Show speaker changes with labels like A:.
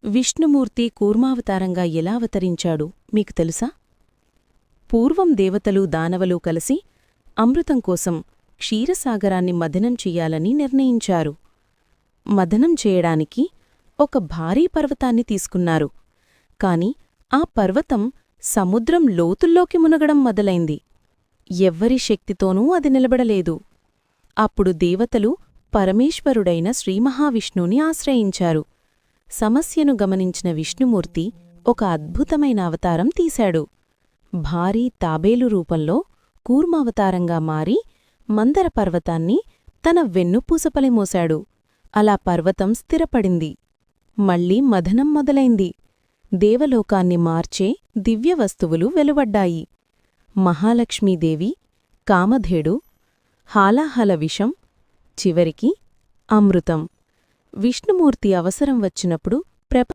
A: విష్ణుమూర్తి కూర్మావతారంగా ఎలా అవతరించాడు మీకు తెలుసా? పూర్వం దేవతలు దానవలు కలిసి అమృతం కోసం క్షీరసాగరాన్ని మథనం చెయ్యాలని నిర్ణయించారు. మథనం చేయడానికి ఒక భారీ పర్వతాన్ని తీసుకున్నారు. కాని ఆ పర్వతం సముద్రం లోతుల్లోకి మునగడం మొదలైంది. ఎవ్వరి శక్తితోనూ అది నిలబడలేదు. అప్పుడు దేవతలు పరమేశ్వరుడైన శ్రీమహావిష్ణుని ఆశ్రయించారు. సమస్యను గమనించిన విష్ణుమూర్తి ఒక అద్భుతమైన అవతారం తీశాడు. భారీ తాబేలు రూపంలో కూర్మావతారంగా మారి మందర పర్వతాన్ని తన వెన్నుపూసపలి మోశాడు. అలా పర్వతం స్థిరపడింది. మళ్లీ మథనం మొదలైంది. దేవలోకాన్ని మార్చే దివ్యవస్తువులు వెలువడ్డాయి. మహాలక్ష్మీదేవి, కామధేడు, హాలాహల విషం, చివరికి అమృతం. విష్ణుమూర్తి అవసరం వచ్చినప్పుడు